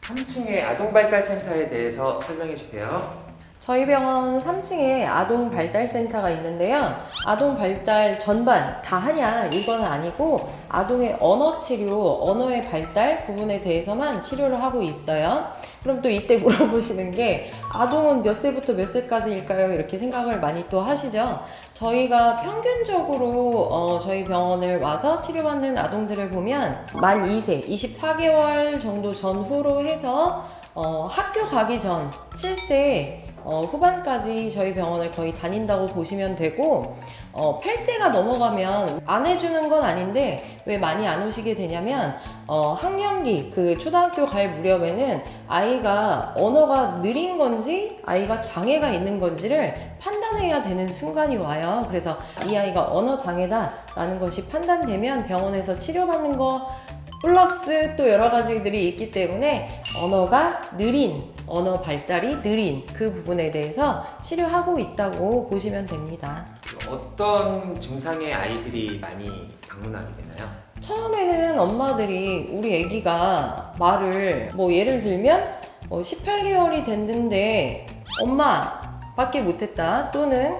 3층의 아동발달센터에 대해서 설명해 주세요. 저희 병원 3층에 아동 발달센터가 있는데요. 아동 발달 전반 다 하냐 이건 아니고 아동의 언어 치료, 언어의 발달 부분에 대해서만 치료를 하고 있어요. 그럼 또 이때 물어보시는 게 아동은 몇 세부터 몇 세까지일까요? 이렇게 생각을 많이 또 하시죠. 저희가 평균적으로 저희 병원을 와서 치료받는 아동들을 보면 만 2세, 24개월 정도 전후로 해서 학교 가기 전 7세 후반까지 저희 병원을 거의 다닌다고 보시면 되고 8세가 넘어가면 안 해주는 건 아닌데 왜 많이 안 오시게 되냐면 학년기 그 초등학교 갈 무렵에는 아이가 언어가 느린 건지 아이가 장애가 있는 건지를 판단해야 되는 순간이 와요. 그래서 이 아이가 언어 장애다 라는 것이 판단되면 병원에서 치료받는 거 플러스 또 여러 가지들이 있기 때문에 언어가 느린, 언어 발달이 느린 그 부분에 대해서 치료하고 있다고 보시면 됩니다. 어떤 증상의 아이들이 많이 방문하게 되나요? 처음에는 엄마들이 우리 아기가 말을 예를 들면 18개월이 됐는데 엄마 밖에 못했다 또는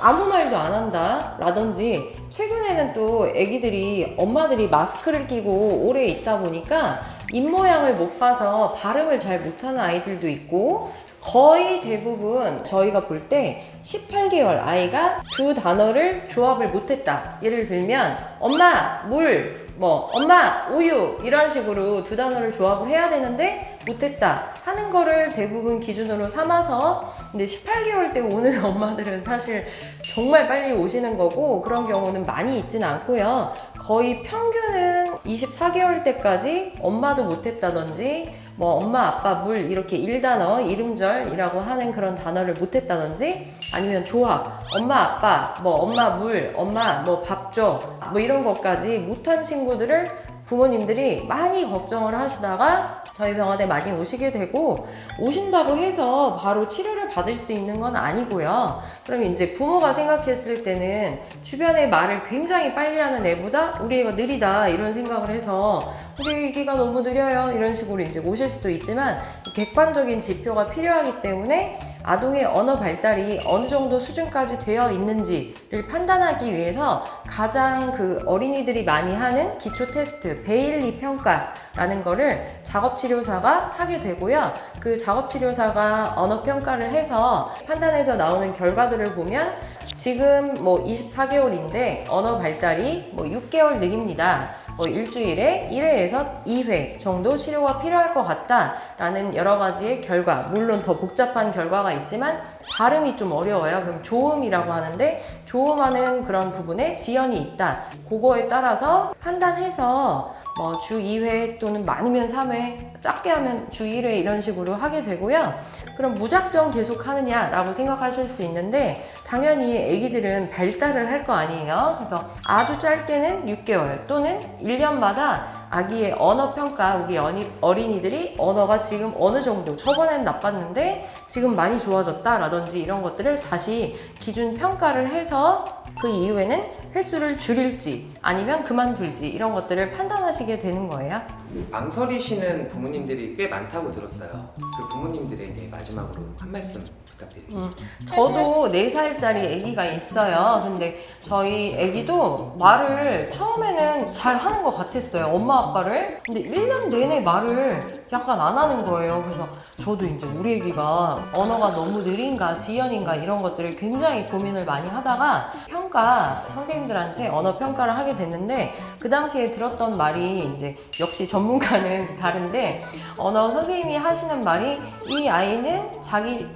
아무 말도 안 한다 라든지 최근에는 또 아기들이 엄마들이 마스크를 끼고 오래 있다 보니까 입모양을 못 봐서 발음을 잘 못하는 아이들도 있고 거의 대부분 저희가 볼 때 18개월 아이가 두 단어를 조합을 못했다. 예를 들면 엄마 물, 엄마 우유 이런 식으로 두 단어를 조합을 해야 되는데 못했다 하는 거를 대부분 기준으로 삼아서 근데 18개월 때 오는 엄마들은 사실 정말 빨리 오시는 거고 그런 경우는 많이 있진 않고요. 거의 평균은 24개월 때까지 엄마도 못했다든지 엄마, 아빠, 물 이렇게 1단어, 이름절이라고 하는 그런 단어를 못했다든지 아니면 조합, 엄마, 아빠, 엄마, 물, 엄마, 밥 줘, 이런 것까지 못한 친구들을 부모님들이 많이 걱정을 하시다가 저희 병원에 많이 오시게 되고 오신다고 해서 바로 치료를 받을 수 있는 건 아니고요. 그럼 이제 부모가 생각했을 때는 주변에 말을 굉장히 빨리 하는 애보다 우리 애가 느리다 이런 생각을 해서 우리 애기가 너무 느려요 이런 식으로 이제 오실 수도 있지만 객관적인 지표가 필요하기 때문에 아동의 언어 발달이 어느 정도 수준까지 되어 있는지를 판단하기 위해서 가장 그 어린이들이 많이 하는 기초 테스트 베일리 평가라는 거를 작업치료사가 하게 되고요. 그 작업치료사가 언어 평가를 해서 판단해서 나오는 결과들을 보면 지금 24개월인데 언어 발달이 6개월 느립니다. 일주일에 1회에서 2회 정도 치료가 필요할 것 같다라는 여러 가지의 결과, 물론 더 복잡한 결과가 있지만 발음이 좀 어려워요. 그럼 조음이라고 하는데 조음하는 그런 부분에 지연이 있다. 그거에 따라서 판단해서 주 2회 또는 많으면 3회, 작게 하면 주 1회 이런 식으로 하게 되고요. 그럼 무작정 계속 하느냐라고 생각하실 수 있는데 당연히 아기들은 발달을 할 거 아니에요. 그래서 아주 짧게는 6개월 또는 1년마다 아기의 언어 평가, 우리 어린이들이 언어가 지금 어느 정도 저번엔 나빴는데 지금 많이 좋아졌다 라든지 이런 것들을 다시 기준 평가를 해서 그 이후에는 횟수를 줄일지 아니면 그만둘지 이런 것들을 판단하시게 되는 거예요. 망설이시는 부모님들이 꽤 많다고 들었어요. 그 부모님들에게 마지막으로 한 말씀 부탁드리겠습니다. 저도 4살짜리 아기가 있어요. 근데 저희 아기도 말을 처음에는 잘 하는 것 같았어요. 엄마 아빠를. 근데 1년 내내 말을 약간 안 하는 거예요. 그래서 저도 이제 우리 아기가 언어가 너무 느린가 지연인가 이런 것들을 굉장히 고민을 많이 하다가 평가 선생님들한테 언어 평가를 하게 됐는데 그 당시에 들었던 말이 이제 역시 전문가는 다른데 언어 선생님이 하시는 말이 이 아이는 자기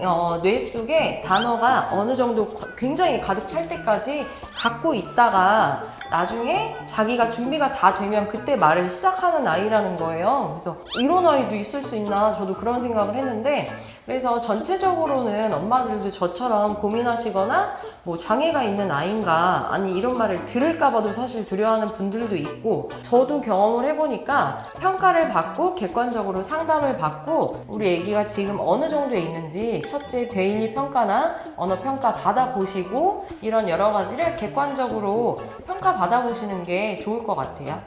뇌 속에 단어가 어느 정도 굉장히 가득 찰 때까지 갖고 있다가 나중에 자기가 준비가 다 되면 그때 말을 시작하는 아이라는 거예요. 그래서 이런 아이도 있을 수 있나 저도 그런 생각을 했는데 그래서 전체적으로는 엄마들도 저처럼 고민하시거나 장애가 있는 아이인가 아니 이런 말을 들을까 봐도 사실 두려워하는 분들도 있고 저도 경험을 해보니까 평가를 받고 객관적으로 상담을 받고 우리 아기가 지금 어느 정도에 있는지 첫째 베일리 평가나 언어 평가 받아보시고 이런 여러 가지를 객관적으로 평가 받아보시는 게 좋을 것 같아요.